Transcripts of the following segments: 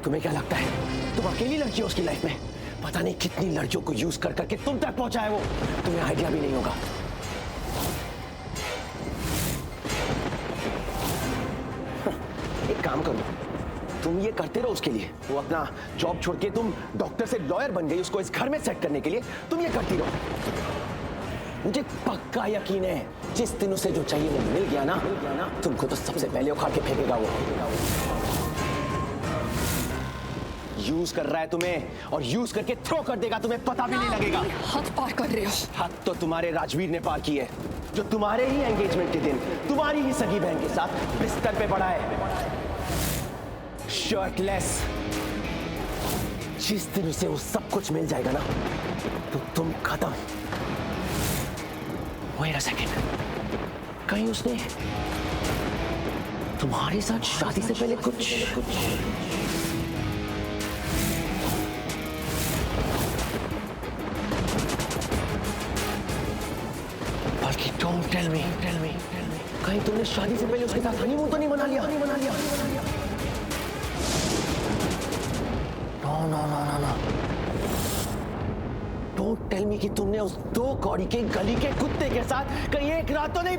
तुम्हें क्या लगता है तुम अकेली लड़की हो उसकी लाइफ में? पता नहीं कितनी लड़कियों को यूज कर करके तुम तक पहुंचा है वो, तुम्हें आइडिया भी नहीं होगा। एक काम करो, तुम ये करते रहो उसके लिए। वो अपना जॉब छोड़ के तुम डॉक्टर से लॉयर बन गई उसको इस घर में सेट करने के लिए, तुम ये करती रहो। मुझे पक्का यकीन है जिस दिन उसे जो चाहिए वो मिल गया ना, तुमको तो सबसे पहले उखाड़ के फेंकेगा वो। यूज कर रहा है तुम्हें और यूज करके थ्रो कर देगा, तुम्हें पता भी नहीं लगेगा। हद पार कर रहे हो। हद तो तुम्हारे राजवीर ने पार की है, जो तुम्हारे ही एंगेजमेंट के दिन तुम्हारी ही सगी बहन के साथ बिस्तर पे पड़ा है, शर्टलेस। जिस दिन उसे वो सब कुछ मिल जाएगा ना, तो तुम खत्म। Wait a second, कहीं उसने तुम्हारे साथ शादी से पहले कुछ Don't tell me, कहीं तुमने शादी से पहले उसके साथ हनीमून तो नहीं मना लिया? No. Don't tell me कि तुमने उस 2 कौड़ी के गली के कुत्ते के साथ कहीं एक रात तो नहीं?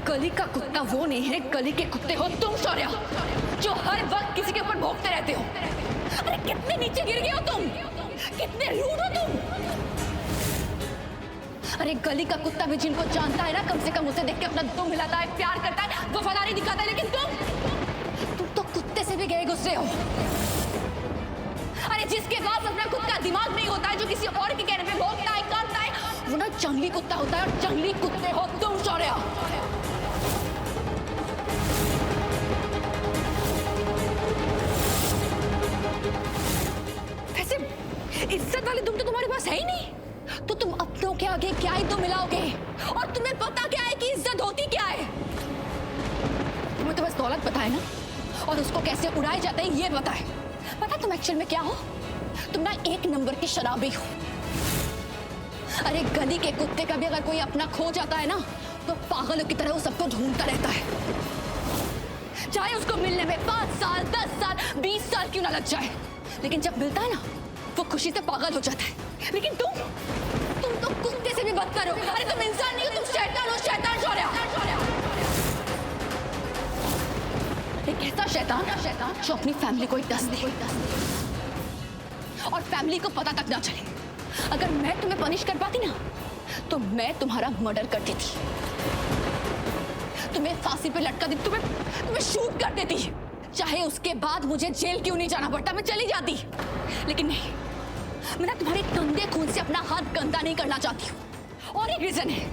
गली का कुत्ता वो नहीं है, गली के कुत्ते हो तुम शौर्या, जो हर वक्त किसी के ऊपर भौंकते रहते हो। अरे कितने नीचे गिर गए हो तुम, कितने रूड हो तुम। अरे गली का कुत्ता भी जिनको जानता है ना, कम से कम उसे देख के अपना दुम हिलाता है, प्यार करता है, वफादारी दिखाता है। लेकिन तुम तो कुत्ते से भी गए गुजरे हो। अरे जिसके पास अपना खुद का दिमाग नहीं होता है, जो किसी और के कहने पे भौंकता है, कांपता है, वो ना जंगली कुत्ता होता है। और जंगली कुत्ते हो तुम शौर्या। इज्जत वाले तुम तो तुम्हारे पास है ही नहीं, तो तुम अपनों के आगे क्या ही तो मिलाओगे। और तुम्हें पता क्या है कि इज्जत होती क्या है? तुम्हें तो बस दौलत पता है ना, और उसको कैसे उड़ाया जाता है ये पता है। पता तुम एक्चुअल में क्या हो? तुम ना 1 नंबर की शराबी हो। अरे गली के कुत्ते का भी अगर कोई अपना खो जाता है ना, तो पागलों की तरह वो सबको ढूंढता रहता है, चाहे उसको मिलने में 5 साल, 10 साल, 20 साल क्यों ना लग जाए। लेकिन जब मिलता है ना, वो खुशी से पागल हो जाता है। लेकिन तुम तो कुत्ते से भी बदतर हो। अरे तुम इंसान नहीं हो, तुम शैतान हो, शैतान शौर्या। एक ऐसा शैतान जो अपनी फैमिली को ही डस दे और फैमिली को पता तक ना चले। अगर मैं तुम्हें पनिश कर पाती ना, तो मैं तुम्हारा मर्डर कर देती, तुम्हें फांसी पे लटका देती, तुम्हें शूट कर देती। चाहे उसके बाद मुझे जेल क्यों नहीं जाना पड़ता, मैं चली जाती। लेकिन नहीं, मैं ना तुम्हारे गंदे खून से अपना हाथ गंदा नहीं करना चाहती हूँ। और एक रीजन है,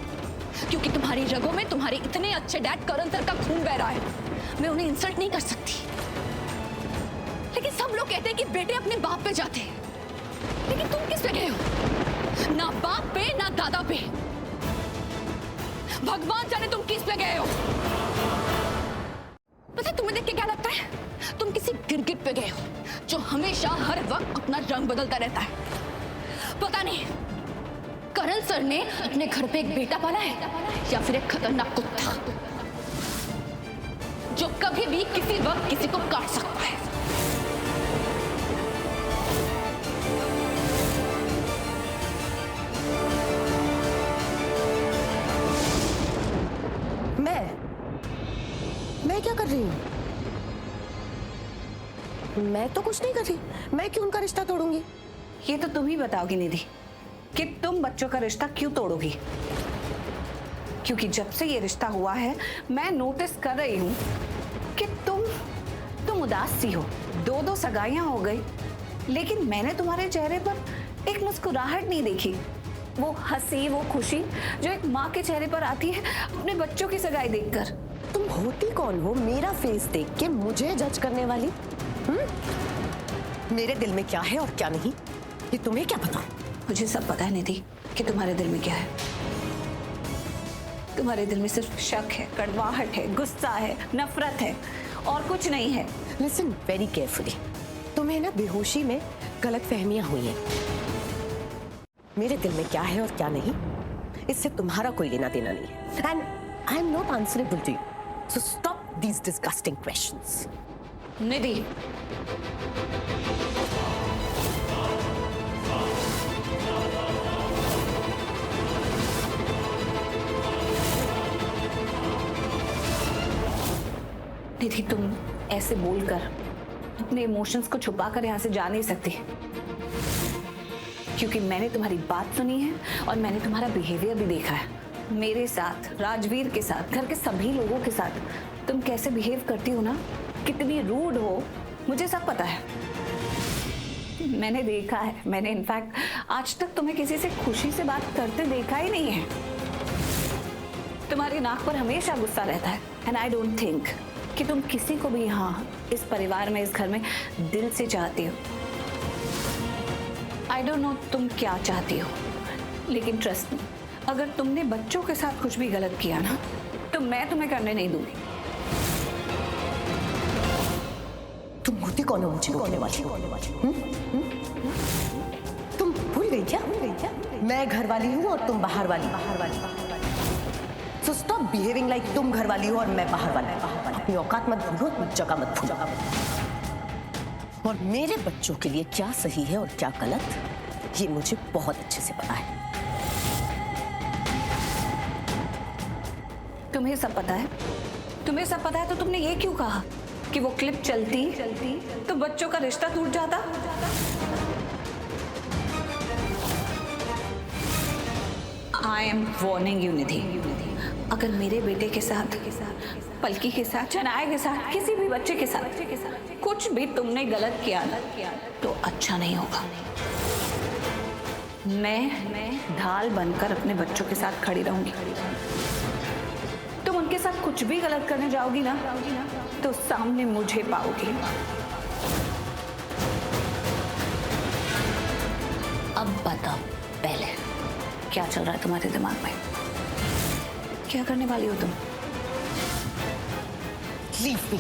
क्योंकि तुम्हारी रगों में तुम्हारे इतने अच्छे डैड करण सर का खून बह रहा है। मैं उन्हें इंसल्ट नहीं कर सकती। लेकिन सब लोग कहते हैं कि बेटे अपने बाप पे जाते हैं, लेकिन तुम किस पे गए हो? ना बाप पे ना दादा पे, भगवान जाने तुम किस पे गए हो। पता है तुम्हें देख के क्या लगता है? तुम किसी गिरगिट पे गए हो जो हमेशा हर वक्त अपना रंग बदलता रहता है। पता नहीं करण सर ने अपने घर पे एक बेटा पाला है या फिर एक खतरनाक कुत्ता जो कभी भी किसी वक्त किसी को काट सकता है। मैं मैं क्या कर रही हूँ? मैं तो कुछ नहीं कर रही। मैं क्यों उनका रिश्ता तोड़ूंगी? ये तो तुम ही बताओगी निधि कि तुम बच्चों का रिश्ता क्यों तोड़ोगी। क्योंकि जब से ये रिश्ता हुआ है मैं नोटिस कर रही हूँ कि तुम उदास सी हो। 2 सगाइयां हो गई, लेकिन मैंने तुम्हारे चेहरे पर एक मुस्कुराहट नहीं देखी। वो हंसी, वो खुशी जो एक माँ के चेहरे पर आती है अपने बच्चों की सगाई देखकर। तुम होती कौन हो मेरा फेस देख के मुझे जज करने वाली? मेरे दिल में क्या है और क्या नहीं, ये तुम्हें क्या पता? मुझे सब पता है निधि कि तुम्हारे दिल में क्या है। तुम्हारे दिल में सिर्फ शक है, कड़वाहट है, गुस्सा है, नफरत है और कुछ नहीं है। Listen very carefully. तुम्हें ना बेहोशी में गलत फहमियां हुई हैं। मेरे दिल में क्या है और क्या नहीं, इससे तुम्हारा कोई लेना देना नहीं है। And I am not answerable to you, so stop these disgusting questions. Nidhi, Nidhi तुम ऐसे बोलकर अपने इमोशंस को छुपाकर यहाँ से जा नहीं सकती, क्योंकि मैंने तुम्हारी बात सुनी है और मैंने तुम्हारा बिहेवियर भी देखा है। मेरे साथ, राजवीर के साथ, घर के सभी लोगों के साथ तुम कैसे बिहेव करती हो ना, कितनी रूड हो, मुझे सब पता है। मैंने देखा है। मैंने इनफैक्ट आज तक तुम्हें किसी से खुशी से बात करते देखा ही नहीं है। तुम्हारी नाक पर हमेशा गुस्सा रहता है। एंड आई डोंट थिंक कि तुम किसी को भी यहाँ इस परिवार में, इस घर में दिल से चाहती हो। आई डोंट नो तुम क्या चाहती हो, लेकिन ट्रस्ट मी, अगर तुमने बच्चों के साथ कुछ भी गलत किया ना तो मैं तुम्हें करने नहीं दूंगी। तुम होती कौन हो मुझे रोकने वाली? तुम भूल गई क्या? मैं घर वाली हूँ और तुम बाहर वाली। सो स्टॉप बिहेविंग लाइक तुम घर वाली हो और मैं बाहर वाला। अपनी औकात मत भूलो, अपनी जगह मत भूलो। और मेरे बच्चों के लिए क्या सही है और क्या गलत, ये मुझे बहुत अच्छे से पता है। तुम्हें सब पता है? तुम्हें सब पता है तो तुमने ये क्यों कहा कि वो क्लिप चलती तो बच्चों का रिश्ता टूट जाता? आई एम वार्निंग यू निधि, अगर मेरे बेटे के साथ, पलकी के साथ, चनाया के साथ, किसी भी बच्चे के साथ कुछ भी तुमने गलत किया ना तो अच्छा नहीं होगा। मैं ढाल बनकर अपने बच्चों के साथ खड़ी रहूंगी। तुम उनके साथ कुछ भी गलत करने जाओगी ना तो सामने मुझे पाओगी। अब बताओ पहले क्या चल रहा है तुम्हारे दिमाग में? क्या करने वाली हो तुम? Leave me.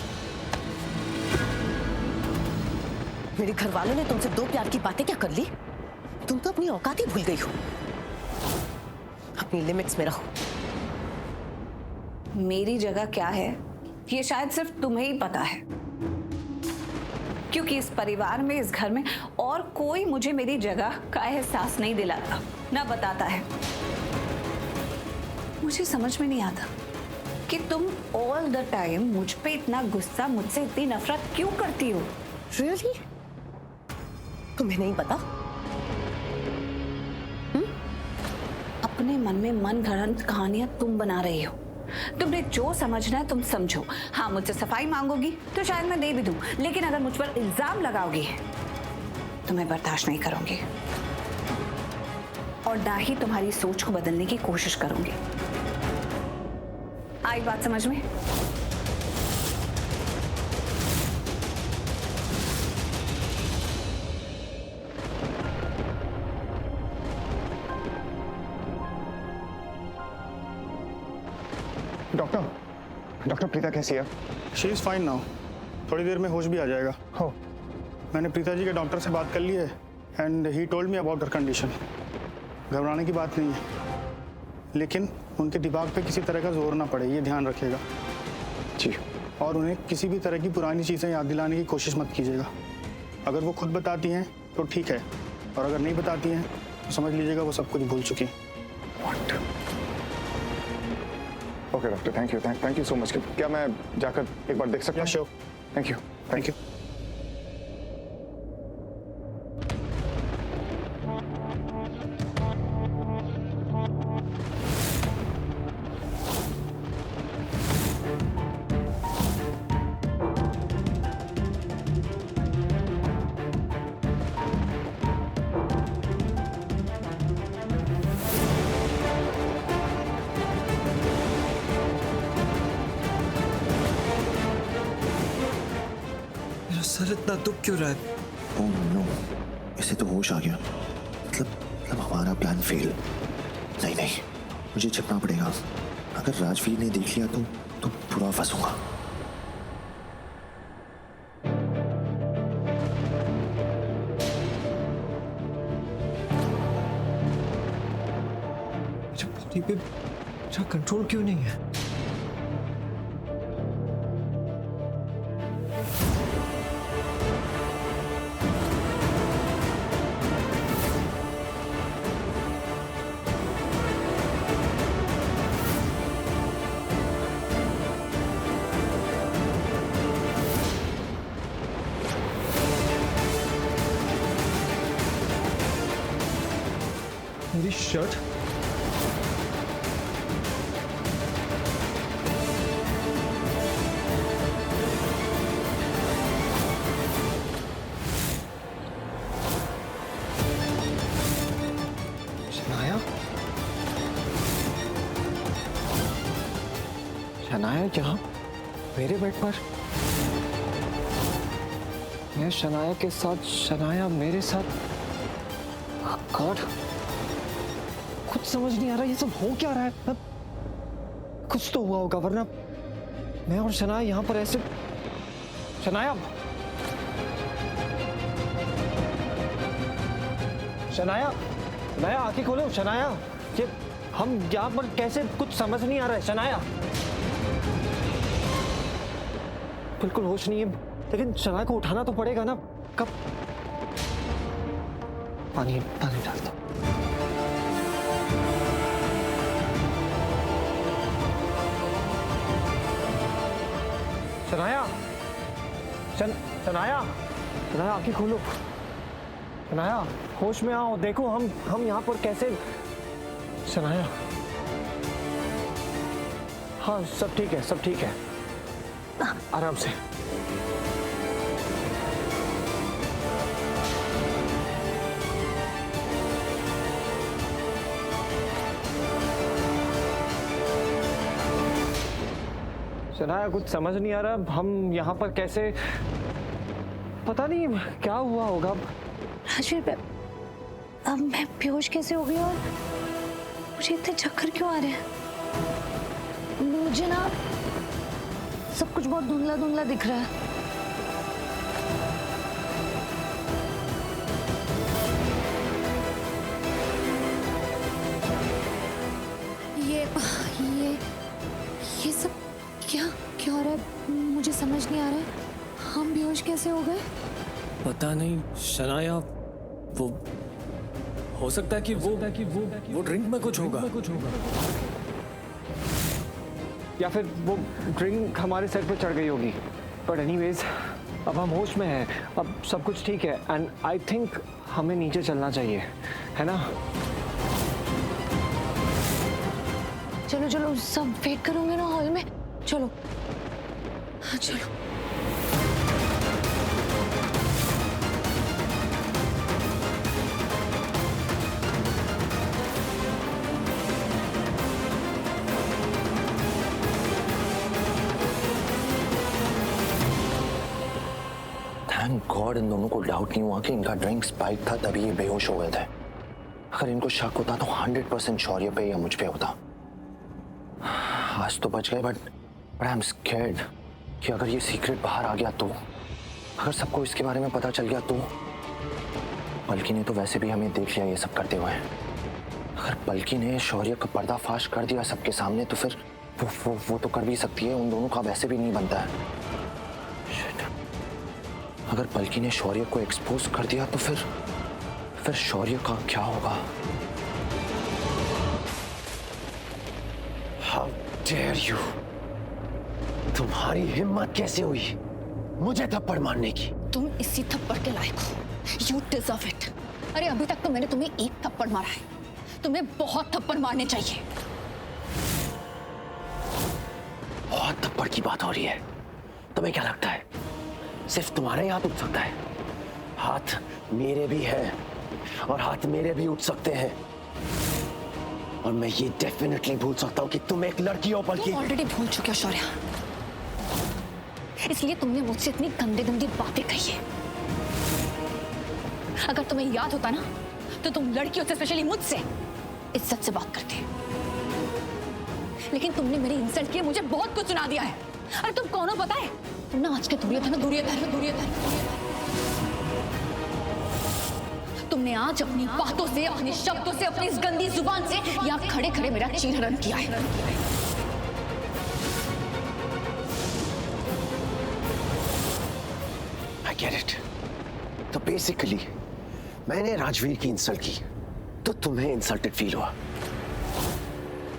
मेरे घर वालों ने तुमसे 2 प्यार की बातें क्या कर ली? तुम तो अपनी औकात ही भूल गई हो। अपनी लिमिट्स में रहो। मेरी जगह क्या है ये शायद सिर्फ तुम्हें ही पता है, क्योंकि इस परिवार में, इस घर में और कोई मुझे मेरी जगह का एहसास नहीं दिलाता, ना बताता है। मुझे समझ में नहीं आता कि तुम ऑल द टाइम मुझ पे इतना गुस्सा, मुझसे इतनी नफरत क्यों करती हो? रियली? तुम्हें नहीं पता? अपने मन में मन गढ़ंत कहानियां तुम बना रही हो। तुमने जो समझना है तुम समझो। हाँ, मुझसे सफाई मांगोगी तो शायद मैं दे भी दूं, लेकिन अगर मुझ पर इल्जाम लगाओगी तो मैं बर्दाश्त नहीं करूंगी और ना ही तुम्हारी सोच को बदलने की कोशिश करूंगी। आई बात समझ में? डॉक्टर प्रीता कैसी है? She is fine now. थोड़ी देर में होश भी आ जाएगा। हो, मैंने प्रीता जी के डॉक्टर से बात कर ली है and he told me about her condition. घबराने की बात नहीं है, लेकिन उनके दिमाग पे किसी तरह का जोर ना पड़े, ये ध्यान रखिएगा जी। और उन्हें किसी भी तरह की पुरानी चीज़ें याद दिलाने की कोशिश मत कीजिएगा। अगर वो खुद बताती हैं तो ठीक है, और अगर नहीं बताती हैं तो समझ लीजिएगा वो सब कुछ भूल चुकी हैं। Okay doctor, thank you so much. क्या मैं जाकर एक बार देख सकता हूँ? Sure. Thank you. Thank you. मेरा सर इतना दुख क्यों रहा है? ओह नो, इसे तो होश आ गया। मतलब हमारा प्लान फेल। नहीं, मुझे छिपना पड़ेगा। अगर राजवीर ने देख लिया तो पूरा फंसूंगा। मेरे बॉडी पे मेरा कंट्रोल क्यों नहीं है? मेरी शर्ट शनाया यहाँ मेरे बेड पर, मैं शनाया के साथ, शनाया मेरे साथ। गॉड, कुछ समझ नहीं आ रहा ये सब हो क्या रहा है। कुछ तो हुआ होगा, वरना मैं और शनाया यहाँ पर ऐसे। शनाया, शनाया, शनाया आंखें खोलो। शनाया, ये हम यहाँ पर कैसे, कुछ समझ नहीं आ रहा है। शनाया, बिल्कुल होश नहीं है, लेकिन शनाया को उठाना तो पड़ेगा ना। कब? पानी डाल दो। शनाया, शनाया, शनाया आंखें खोलो। शनाया, होश में आओ। देखो हम यहाँ पर कैसे। शनाया, हाँ सब ठीक है, सब ठीक है, आराम से। शनाया, कुछ समझ नहीं आ रहा हम यहाँ पर कैसे। पता नहीं क्या हुआ होगा। राजवीर, अब मैं बेहोश कैसे हो गई और मुझे इतने चक्कर क्यों आ रहे हैं? मुझे ना सब कुछ बहुत धुंधला धुंधला दिख रहा है। ये सब क्या क्या हो रहा है? मुझे समझ नहीं आ रहा है। हम बेहोश कैसे हो गए? पता नहीं शनाया, वो हो सकता है कि वो ड्रिंक में कुछ होगा, या फिर वो ड्रिंक हमारे सर पे चढ़ गई होगी। बट एनीवेज, अब हम होश में हैं, अब सब कुछ ठीक है। एंड आई थिंक हमें नीचे चलना चाहिए, है ना? चलो चलो, सब वेट करोगे ना हॉल में। चलो हाँ चलो। थैंक गॉड इन दोनों को डाउट नहीं हुआ कि इनका ड्रिंक स्पाइक था, तभी ये बेहोश हो गए थे। अगर इनको शक होता तो 100% शौर्य पे या मुझ पे होता। आज तो बच गए, बट आई एम स्कैर्ड कि अगर ये सीक्रेट बाहर आ गया तो, अगर सबको इसके बारे में पता चल गया तो। पलकी ने तो वैसे भी हमें देख लिया ये सब करते हुए। अगर पलकी ने शौर्य का पर्दाफाश कर दिया सबके सामने तो फिर वो तो कर भी सकती है। उन दोनों का वैसे भी नहीं बनता है। Shit. अगर पलकी ने शौर्य को एक्सपोज कर दिया तो फिर शौर्य का क्या होगा? डेयर यू, तुम्हारी हिम्मत कैसे हुई मुझे थप्पड़ मारने की? तुम इसी थप्पड़ के लायक हो। You deserve it. अरे अभी तक तो मैंने तुम्हें एक थप्पड़ मारा है, तुम्हें बहुत थप्पड़ मारने चाहिए। बहुत थप्पड़ की बात हो रही है। तुम्हें क्या लगता है सिर्फ तुम्हारा ही हाथ उठ सकता है? हाथ मेरे भी हैं और हाथ मेरे भी उठ सकते हैं। और मैं ये डेफिनेटली भूल सकता हूं कि तुम एक लड़की हो, बल्कि तुम ऑलरेडी भूल चुके हो शौर्या, इसलिए तुमने मुझसे इतनी गंदी गंदी बातें कही है। अगर तुम्हें याद होता ना तो तुम लड़कियों से, स्पेशली मुझसे, इज्जत से बात करते। लेकिन तुमने मेरी इंसल्ट की, मुझे बहुत कुछ सुना दिया है। अरे तुम कौन हो पता है? तुम ना आज के दूरियत। तुमने आज अपनी बातों से, अपने शब्दों से, अपनी इस गंदी जुबान से यहाँ खड़े खड़े मेरा चीरहरण किया है। I get it. तो बेसिकली मैंने राजवीर की इंसल्ट की तो तुम्हें इंसल्टेड फील हुआ,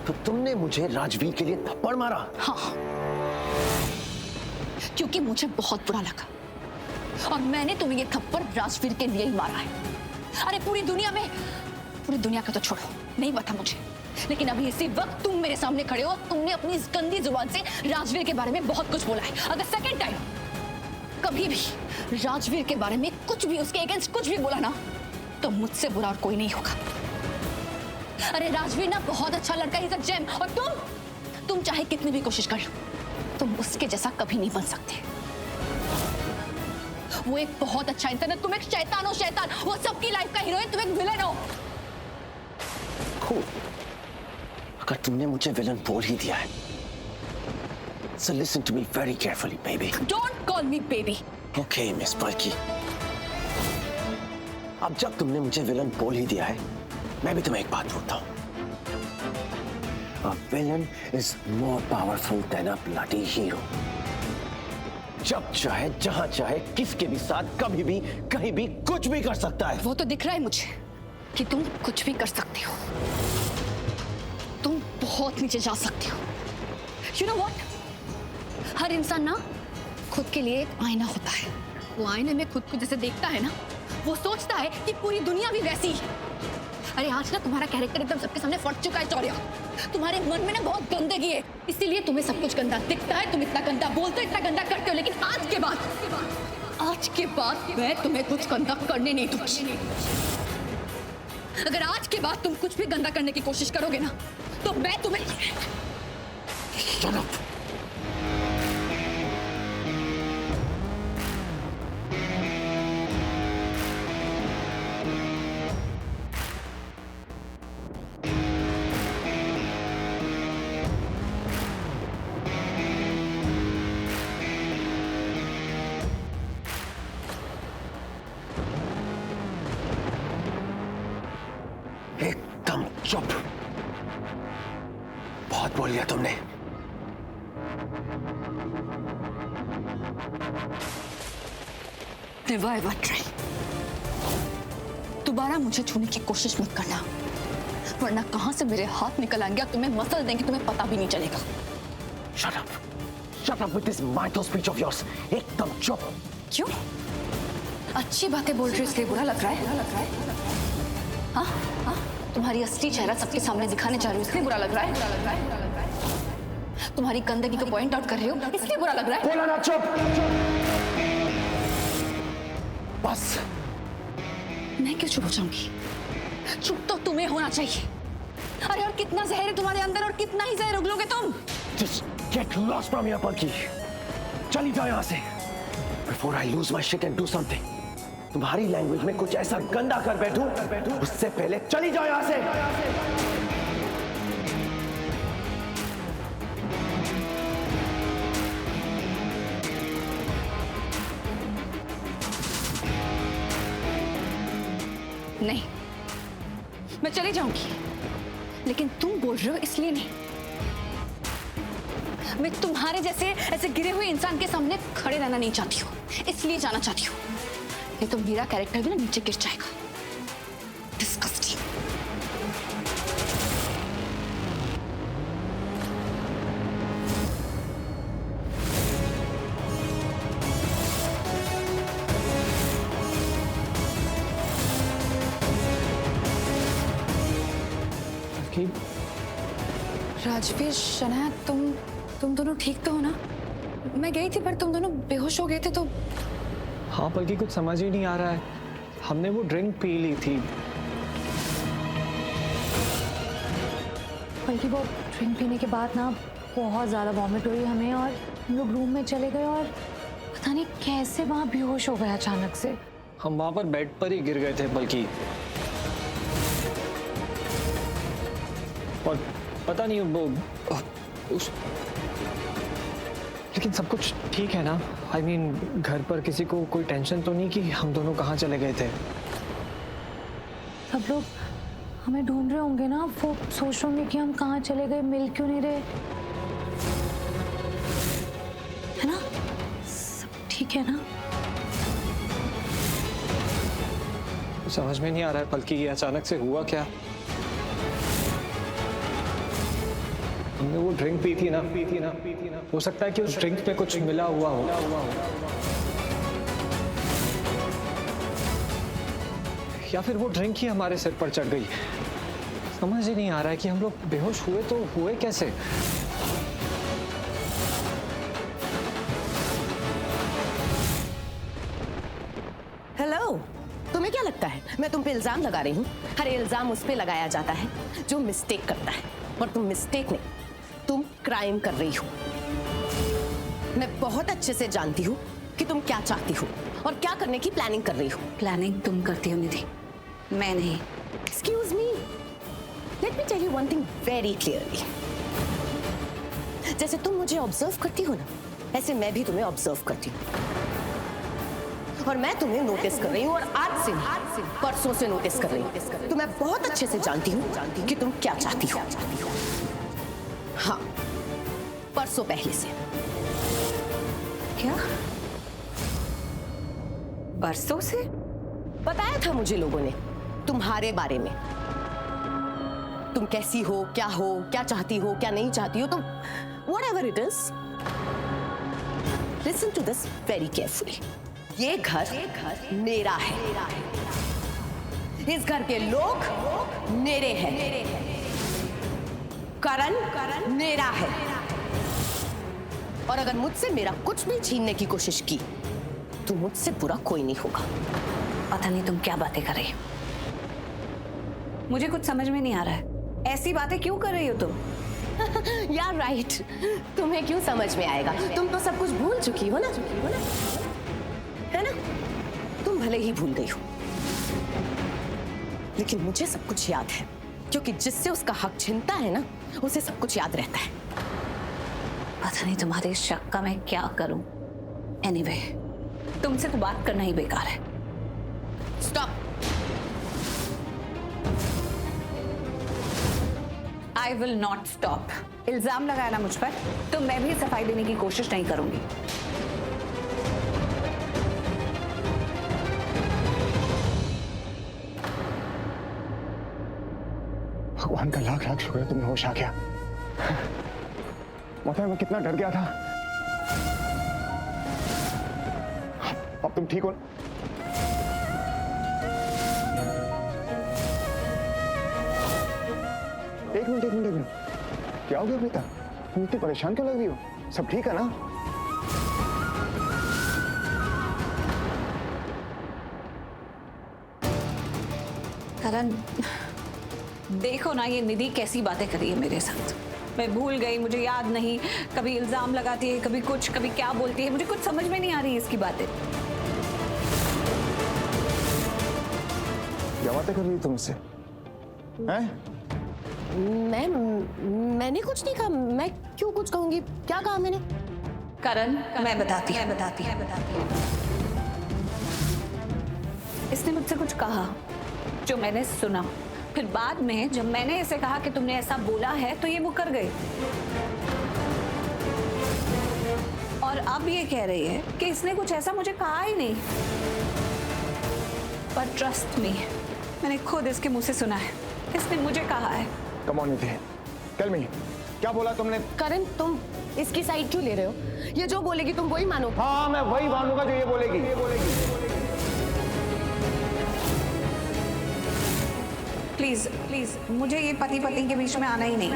तो तुमने मुझे राजवीर के लिए थप्पड़ मारा। हाँ, क्योंकि मुझे बहुत बुरा लगा और मैंने तुम्हें ये थप्पड़ राजवीर के लिए ही मारा है। अरे पूरी दुनिया का तो छोड़ो, नहीं पता मुझे, लेकिन अभी इसी वक्त तुम मेरे सामने खड़े हो, तुमने अपनी इस गंदी जुबान से राजवीर के बारे में बहुत कुछ बोला है। अगर सेकंड टाइम कभी भी राजवीर के बारे में कुछ भी, उसके अगेंस्ट कुछ भी बोला ना, तो मुझसे बुरा और कोई नहीं होगा। अरे राजवीर ना बहुत अच्छा लड़का है, जेम, और तुम चाहे कितनी भी कोशिश कर लो, तुम उसके जैसा कभी नहीं बन सकते। वो एक बहुत अच्छा इंसान है, तुम एक शैतान हो, शैतान। वो सबकी लाइफ का हीरो है, तुम एक विलन हो। Cool. अगर तुमने मुझे विलन बोल ही दिया है, so listen to me very carefully, baby. Don't call me baby. Okay, Miss Palki. अब जब तुमने मुझे विलन बोल ही दिया है, मैं भी तुम्हें एक बात बोलता हूं। A villain is more powerful than a bloody hero. जब चाहे, जहां चाहे, किसके भी साथ, कभी भी, कहीं भी, कुछ भी कर सकता है। वो तो दिख रहा है मुझे कि तुम कुछ भी कर सकते हो, तुम बहुत नीचे जा सकते हो। You know what? हर इंसान ना खुद के लिए एक आईना होता है। वो आईने में खुद को जैसे देखता है ना, वो सोचता है कि पूरी दुनिया भी वैसी ही। अरे आज ना तुम्हारा कैरेक्टर एकदम सबके सामने फट चुका है शौर्या। तुम्हारे मन में ना बहुत गंदगी है, इसीलिए तुम्हें सब कुछ गंदा दिखता है, तुम इतना गंदा बोलते हो, इतना गंदा करते हो। लेकिन आज के बाद मैं तुम्हें कुछ गंदा करने नहीं दूंगी। अगर आज के बाद तुम कुछ भी गंदा करने की कोशिश करोगे ना, तो मैं तुम्हें Shut up. एकदम चुप। बहुत बोल लिया तुमने। Never ever try. दोबारा मुझे छूने की कोशिश मत करना, वरना कहां से मेरे हाथ निकल आएंगे, तुम्हें मसल देंगे, तुम्हें पता भी नहीं चलेगा। Shut up. Shut up with this mytho speech of yours. एकदम चुप। क्यों? अच्छी बातें बोल रही हो इसलिए बुरा लग रहा है? हाँ? तुम्हारी असली चेहरा सबके सामने दिखाने जा रही हो इसलिए बुरा लग रहा है? तुम्हारी गंदगी को पॉइंट आउट कर रही हो इसलिए बुरा लग रहा है? बोला ना चुप। बस। मैं क्यों चुप हो जाऊंगी? चुप तो तुम्हें होना चाहिए। अरे और कितना जहर है तुम्हारे अंदर और कितना ही जहर उगलोगे तुम। Just get lost from here, Palki. चली जाओ यहाँ से before I lose my shit and do something. तुम्हारी लैंग्वेज में कुछ ऐसा गंदा कर बैठूं, उससे पहले चली जाओ यहाँ से। नहीं, मैं चली जाऊंगी, लेकिन तुम बोल रहे हो इसलिए नहीं। मैं तुम्हारे जैसे ऐसे गिरे हुए इंसान के सामने खड़े रहना नहीं चाहती हूँ, इसलिए जाना चाहती हूँ। नहीं तो मेरा कैरेक्टर भी ना नीचे गिर जाएगा। Disgusting. बल्कि राजवीर, शनाया, तुम दोनों ठीक तो हो ना? मैं गई थी पर तुम दोनों बेहोश हो गए थे तो। हाँ बल्कि कुछ समझ ही नहीं आ रहा है। हमने वो ड्रिंक पी ली थी। बल्कि वो ड्रिंक पीने के बाद ना बहुत ज़्यादा वॉमिट हुई हमें और हम लोग रूम में चले गए और पता नहीं कैसे वहाँ बेहोश हो गए अचानक से। हम वहां पर बेड पर ही गिर गए थे बल्कि, और पता नहीं वो लेकिन सब कुछ ठीक है ना? I mean, घर पर किसी को कोई टेंशन तो नहीं कि हम दोनों कहाँ चले गए थे? सब लोग हमें ढूंढ रहे होंगे ना, वो सोच रहे होंगे कि हम कहाँ चले गए, मिल क्यों नहीं रहे, है ना? सब ठीक है ना? समझ में नहीं आ रहा है बल्कि ये अचानक से हुआ क्या? हमने वो ड्रिंक पी थी ना, हो सकता है कि उस ड्रिंक में कुछ मिला हुआ हो। या फिर वो ड्रिंक ही हमारे सिर पर चढ़ गई। समझ ही नहीं आ रहा है कि हम लोग बेहोश हुए तो हुए कैसे? हेलो, तुम्हें क्या लगता है मैं तुम पे इल्जाम लगा रही हूँ? हर इल्जाम उस पे लगाया जाता है जो मिस्टेक करता है, और तुम मिस्टेक नहीं, तुम क्राइम कर रही हो। मैं बहुत अच्छे से जानती हूँ कि तुम क्या चाहती हो और क्या करने की प्लानिंग कर रही हो। प्लानिंग तुम करती हो निधि, मैं नहीं। Excuse me, let me tell you one thing very clearly. जैसे तुम मुझे ऑब्जर्व करती हो ना, ऐसे मैं भी तुम्हें ऑब्जर्व करती हूँ, और मैं तुम्हें नोटिस कर रही हूँ, और आज से परसों से नोटिस कर रही हूँ। तो मैं बहुत अच्छे से जानती हूँ कि तुम क्या चाहती हो। हाँ, परसों पहले से। क्या? परसों से? बताया था मुझे लोगों ने तुम्हारे बारे में, तुम कैसी हो, क्या चाहती हो, क्या नहीं चाहती हो। तो whatever it is, listen to this very carefully. ये घर मेरा है, इस घर के लोग मेरे हैं, करण मेरा है, और अगर मुझसे मेरा कुछ भी छीनने की कोशिश की तो मुझसे बुरा कोई नहीं होगा। पता नहीं तुम क्या बातें कर रही हो, मुझे कुछ समझ में नहीं आ रहा है। ऐसी बातें क्यों कर रही हो तुम? यार राइट, तुम्हें क्यों समझ में आएगा? तुम तो सब कुछ भूल चुकी हो ना, है ना? तुम भले ही भूल गई हो, लेकिन मुझे सब कुछ याद है, क्योंकि जिससे उसका हक छिनता है ना, उसे सब कुछ याद रहता है। पता नहीं तुम्हारे शक का मैं क्या करूं। एनीवे, तुमसे तो बात करना ही बेकार है। Stop. I will not stop. इल्जाम लगाया ना मुझ पर, तो मैं भी सफाई देने की कोशिश नहीं करूंगी। भगवान का लाख लाख शुक्र है तुम्हें होश आ गया। मतलब मैं कितना डर गया था। अब तुम ठीक हो? एक मिनट, क्या हो गया प्रीता? तुम इतनी परेशान क्यों लग रही हो? सब ठीक है ना? करण, देखो ना ये निधि कैसी बातें कर रही है मेरे साथ। मैं भूल गई, मुझे याद नहीं, कभी इल्जाम लगाती है, कभी कुछ, कभी क्या बोलती है, मुझे कुछ समझ में नहीं आ रही है इसकी बातें। क्या बातें कर रही हो तुम मुझसे? हैं? मैंने कुछ नहीं कहा। मैं क्यों कुछ कहूंगी? क्या कहा मैंने? करण, मैं बताती। इसने मुझसे कुछ कहा जो मैंने सुना, फिर बाद में जब मैंने इसे कहा कि तुमने ऐसा बोला है तो ये मुकर गई, और अब ये कह रही है कि इसने कुछ ऐसा मुझे कहा ही नहीं। पर ट्रस्ट मी, मैंने खुद इसके मुंह से सुना है, इसने मुझे कहा है। Come on Nidhi, tell me, क्या बोला तुमने? करण, तुम इसकी साइड क्यों ले रहे हो? ये जो बोलेगी तुम वही मानो। हाँ, मैं वही मानूंगा जो ये बोलेगी। प्लीज प्लीज मुझे ये पति पत्नी के बीच में आना ही नहीं।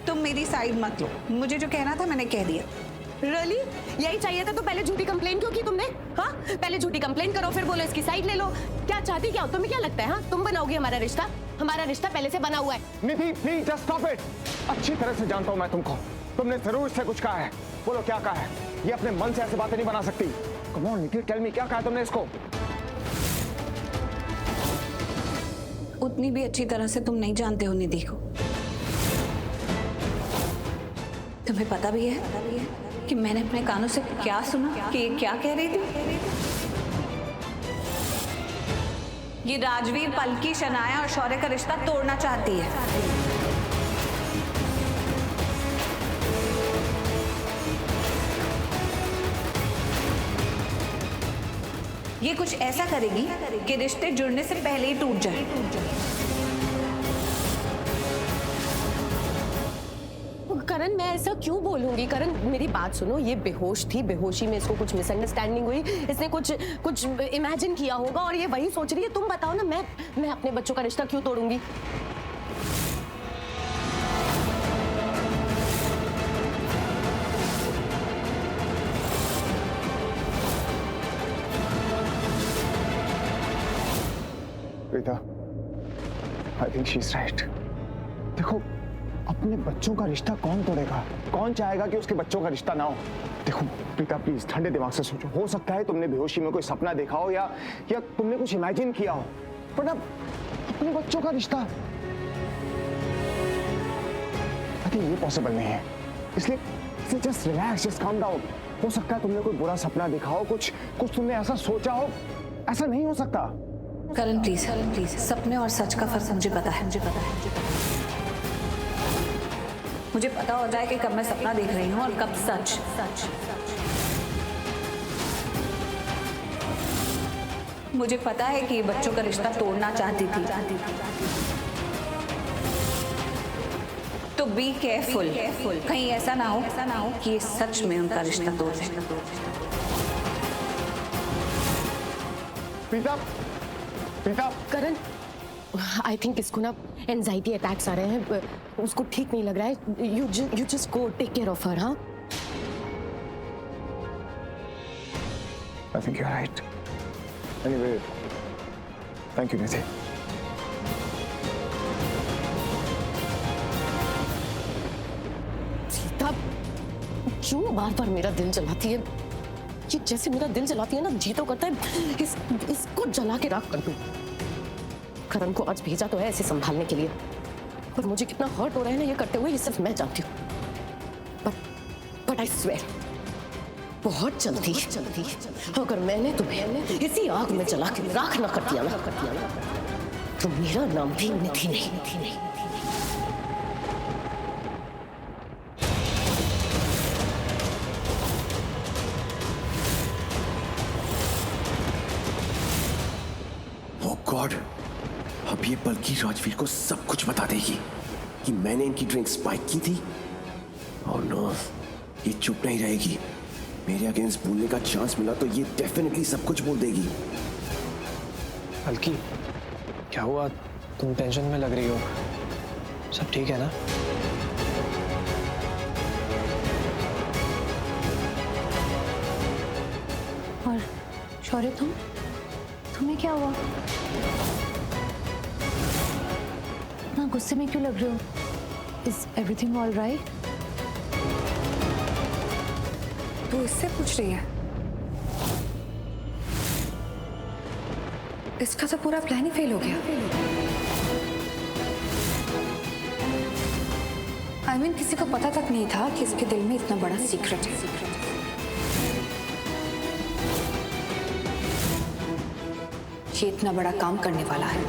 तुम मेरी साइड मत लो, मुझे जो कहना था मैंने कह दिया। रियली यही चाहिए था तो पहले झूठी कंप्लेन क्यों की तुमने? हाँ, पहले झूठी कंप्लेन करो फिर बोलो इसकी साइड ले लो। क्या चाहती क्या हो? तुम्हें क्या लगता है? हाँ, तुम बनाओगी हमारा रिश्ता? हमारा रिश्ता पहले से बना हुआ है। निधि प्लीज जस्ट स्टॉप इट। अच्छी तरह से जानता हूँ मैं तुमको, तुमने जरूर इससे कुछ कहा है। बोलो क्या कहा है? ये अपने मन से ऐसे बातें नहीं बना सकती। Come on Nidhi, tell me क्या कहा तुमने इसको? उतनी भी अच्छी तरह से तुम नहीं जानते हो निधि को। तुम्हें पता भी है कि मैंने अपने कानों से क्या सुना कि ये क्या कह रही थी। ये राजवीर पलकी, शनाया और शौर्य का रिश्ता तोड़ना चाहती है। ये कुछ ऐसा करेगी कि रिश्ते जुड़ने से पहले ही टूट जाए। करण, मैं ऐसा क्यों बोलूंगी? करण मेरी बात सुनो, ये बेहोश थी, बेहोशी में इसको कुछ मिसअंडरस्टैंडिंग हुई, इसने कुछ इमेजिन किया होगा और ये वही सोच रही है। तुम बताओ ना, मैं अपने बच्चों का रिश्ता क्यों तोड़ूंगी? Preeta, I think she is right. देखो, अपने बच्चों का रिश्ता कौन तोड़ेगा? कौन चाहेगा कि उसके बच्चों का रिश्ता ना हो? देखो प्रीता, प्लीज ठंडे दिमाग से सोचो। हो सकता है तुमने बेहोशी में कोई सपना देखा हो या तुमने कुछ इमेजिन किया हो, पर अब अपने बच्चों का रिश्ता आई थिंक ये पॉसिबल नहीं है। इसलिए just relax, just calm down. हो सकता है तुमने कोई बुरा सपना देखा हो, कुछ तुमने ऐसा सोचा हो। ऐसा नहीं हो सकता। करण प्लीज, सपने और सच का फर्क मुझे पता है। मुझे पता हो जाए कि कब मैं सपना देख रही हूँ और कब सच। मुझे पता है कि बच्चों का रिश्ता तोड़ना चाहती थी। तो बी केयरफुल, कहीं ऐसा ना हो कि ये सच में उनका रिश्ता तोड़ दे। प्रीता, करण, आई थिंक इसको ना एंजाइटी अटैक्स आ रहे हैं, उसको ठीक नहीं लग रहा है। You just go take care of her. हाँ, I think you're right. Anyway, thank you, Nithi. Sita क्यों बार बार मेरा दिल जलाती है? ये जैसे मेरा दिल जलाती है ना, जी तो करता है इसको जला के राख कर दूं। करण को आज भेजा तो है ऐसे संभालने के लिए, और मुझे कितना हर्ट हो रहा है ना ये करते हुए, ये सिर्फ मैं जानती हूँ। बट आई स्वेयर, बहुत जल्दी अगर मैंने तुम्हें इसी आग में जला के राख न कर दिया ना, तो मेरा नाम भी निधि नहीं। ओह गॉड, अब ये पलकी राजवीर को सब कुछ बता देगी कि मैंने इनकी ड्रिंक स्पाइक की थी। और नो, ये चुप नहीं रहेगी। मेरे अगेंस्ट बोलने का चांस मिला तो ये डेफिनेटली सब कुछ बोल देगी। पलकी, क्या हुआ? तुम टेंशन में लग रही हो। सब ठीक है ना? और शौर्य, तुम्हें क्या हुआ? इतना गुस्से में क्यों लग रहे हो? Is everything all right? तू इससे पूछ रही है? इसका तो पूरा प्लान ही फेल हो गया। I mean, किसी को पता तक नहीं था कि इसके दिल में इतना बड़ा सीक्रेट है। ये इतना बड़ा काम करने वाला है।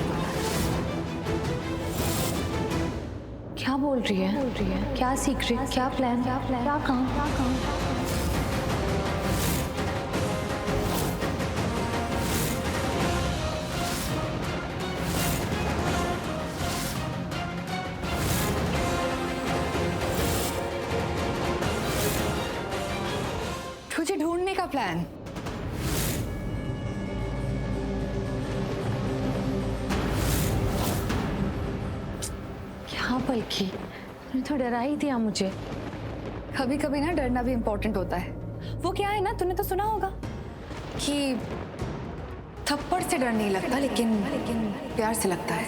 क्या बोल रही है? क्या सीक्रेट? क्या प्लान? क्या काम? तुझे ढूंढने का प्लान? हाँ बल्कि तुमने तो डरा ही दिया मुझे। कभी कभी ना डरना भी इम्पोर्टेंट होता है। वो क्या है ना, तूने तो सुना होगा कि थप्पड़ से डर नहीं लगता, लेकिन प्यार से लगता है।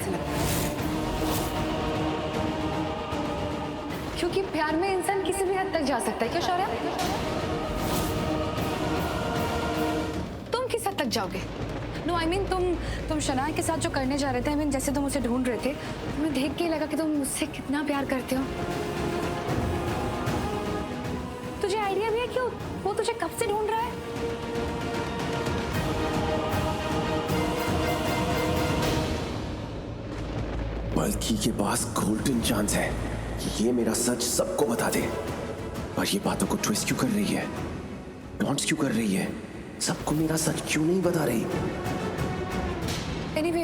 क्योंकि प्यार में इंसान किसी भी हद तक जा सकता है। क्यों शौर्य? तुम किस हद तक जाओगे? नो आई मीन तुम शनाया के साथ जो करने जा रहे थे, आई मीन जैसे तुम उसे ढूंढ रहे थे, तुम्हें देख के लगा कि तुम मुझसे कितना प्यार करते हो। तुझे आइडिया भी है कि वो तुझे कब से ढूंढ रहा है? बल्कि के पास गोल्डन चांस है कि ये मेरा सच सबको बता दे। पर ये बातों को ट्विस्ट क्यों कर रही है, डॉन्ट्स क्यों कर रही है, सबको मेरा सच क्यों नहीं बता रही? एनीवे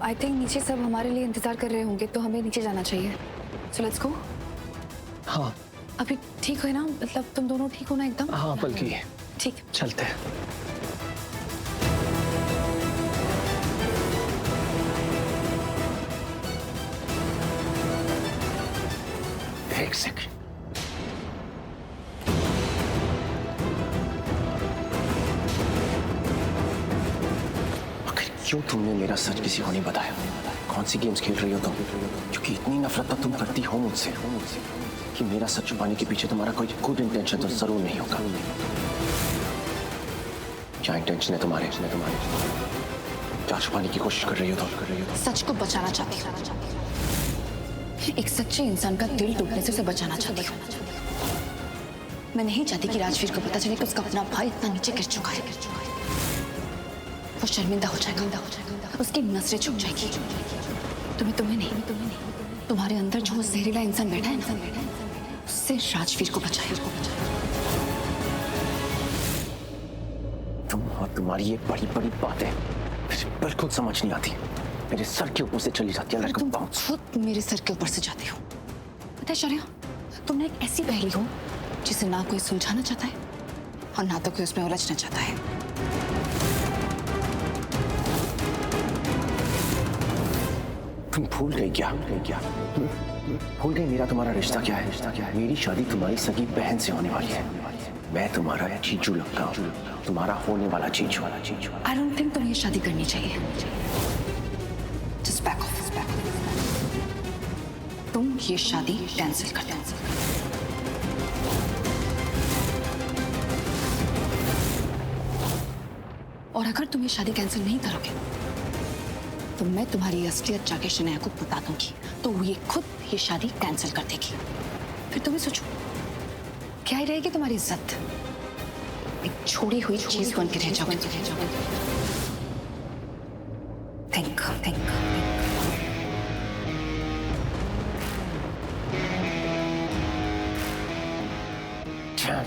आई थिंक नीचे सब हमारे लिए इंतजार कर रहे होंगे, तो हमें नीचे जाना चाहिए। So let's go. हाँ अभी ठीक है ना? मतलब तुम दोनों ठीक हो ना एकदम? हाँ बल्कि ठीक। चलते हैं। एक सेकंड, आखिर क्यों तुमने मेरा सच किसी को नहीं बताया? कौन सी गेम्स खेल रही हो तुम? क्योंकि इतनी नफरत तो तुम करती हो मुझसे कि मेरा सच छुपाने के पीछे तुम्हारा कोई गुड इंटेंशन तो जरूर नहीं होगा। क्या इंटेंशन है तुम्हारे? क्या छुपाने की कोशिश कर रही हो तुम? सच को बचाना चाहती हूँ। एक सच्चे इंसान का दिल टूटने से उसे बचाना चाहती हूँ। मैं नहीं चाहती कि राजवीर को पता चले कि उसका अपना भाई इतना नीचे गिर चुका है। वो शर्मिंदा हो जाएगा, उसकी नजरें झुक जाएगी। तुम्हें नहीं, तुम्हारे अंदर जो जहरीला इंसान बैठा है, उससे राजवीर को बचाए। तुम और तुम्हारी ये बड़ी बड़ी बातें बिल्कुल समझ नहीं आती। मेरे सर के ऊपर से चली जाती है। तुम खुद मेरे सर के ऊपर से जाती हो। पता है शौर्य, तुमने एक ऐसी पहेली हो जिसे ना कोई सुलझाना चाहता है और ना तो कोई उसमें उलझना चाहता है। तुम भूल गई क्या? भूल गई मेरा तुम्हारा रिश्ता क्या है? मेरी शादी तुम्हारी सगी बहन से होने वाली है। मैं तुम्हारा जीजू लगता हूँ, तुम्हारा होने वाला जीजू। आई डोंट थिंक तुम्हें शादी करनी चाहिए। Just back off. तुम ये शादी कैंसिल कर दो। और अगर तुम ये शादी कैंसिल नहीं करोगे तो मैं तुम्हारी असलियत जाके शनाया को बता दूंगी, तो ये खुद ये शादी कैंसिल कर देगी। फिर तुम्हें सोचो क्या ही रहेगी तुम्हारी इज्जत? एक छोड़ी हुई चीज बन के रह जाओगे। थिंक।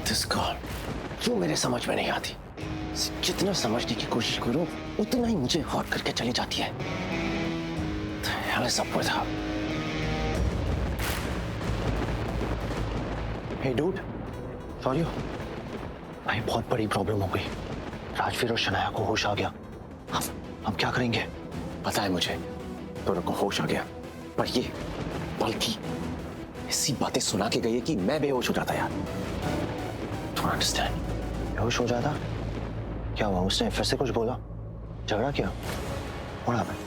This girl, क्यों मेरे समझ में नहीं आती? जितना समझने की कोशिश करूं उतना ही मुझे हॉट करके चली जाती है। हमें सब कुछ था। Hey dude, sorry, भाई बहुत बड़ी प्रॉब्लम हो गई। राजवीर और शनाया को होश आ गया। हम क्या करेंगे? पता है मुझे, दोनों को होश आ गया, पर ये बल्कि ऐसी बातें सुना के गई है कि मैं बेहोश हो जाता यार। Don't understand. बेहोश हो जाता? क्या हुआ? उसने फिर से कुछ बोला? झगड़ा किया? What happened?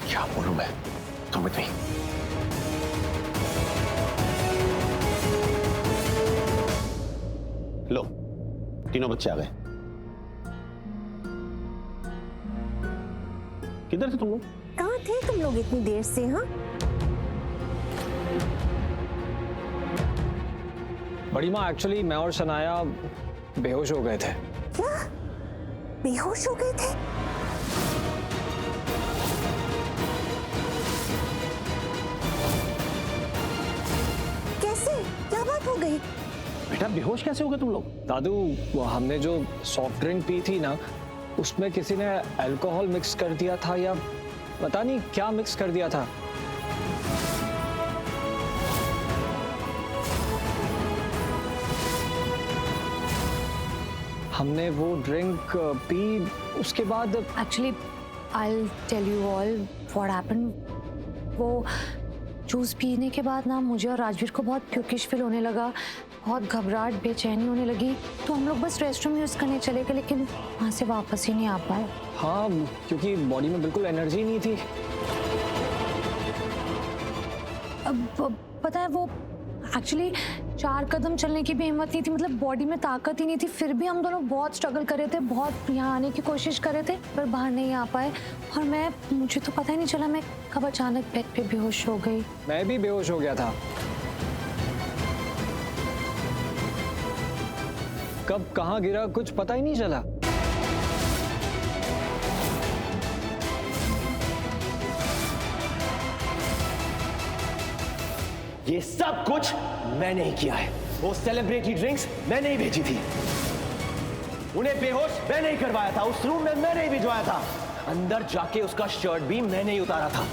क्या बोलूं मैं? Come with me. लो, तीनों बच्चे आ गए। किधर थे तुम लोग? कहाँ थे तुम लोग इतनी देर से? हाँ, बड़ी माँ, एक्चुअली मैं और शनाया बेहोश हो गए थे। क्या बेहोश हो गए थे? कैसे? क्या बात हो गई? बेटा बेहोश कैसे हो गए तुम लोग? दादू, वो हमने जो सॉफ्ट ड्रिंक पी थी ना, उसमें किसी ने अल्कोहल मिक्स कर दिया था या पता नहीं क्या मिक्स कर दिया था। हमने वो ड्रिंक पी, उसके बाद actually I tell you all what happened. वो जूस पीने के बाद ना मुझे और राजवीर को बहुत क्योंकिश फील होने लगा, बहुत घबराहट बेचैनी होने लगी। तो हम लोग बस रेस्टरूम यूज़ करने चले गए, लेकिन वहाँ से वापस ही नहीं आ पाए। हाँ, क्योंकि बॉडी में बिल्कुल एनर्जी नहीं थी। अब पता है, वो एक्चुअली 4 कदम चलने की भी हिम्मत नहीं थी, मतलब बॉडी में ताकत ही नहीं थी। फिर भी हम दोनों बहुत स्ट्रगल कर रहे थे, बहुत यहाँ आने की कोशिश कर रहे थे, पर बाहर नहीं आ पाए। और मुझे तो पता ही नहीं चला मैं कब अचानक बेड पे बेहोश हो गई। मैं भी बेहोश हो गया था। कब कहाँ गिरा कुछ पता ही नहीं चला। ये सब कुछ मैंने ही किया है। वो सेलिब्रिटी ड्रिंक्स मैंने ही भेजी थी, उन्हें बेहोश मैंने ही करवाया था, उस रूम में मैंने ही भिजवाया था, अंदर जाके उसका शर्ट भी मैंने ही उतारा था।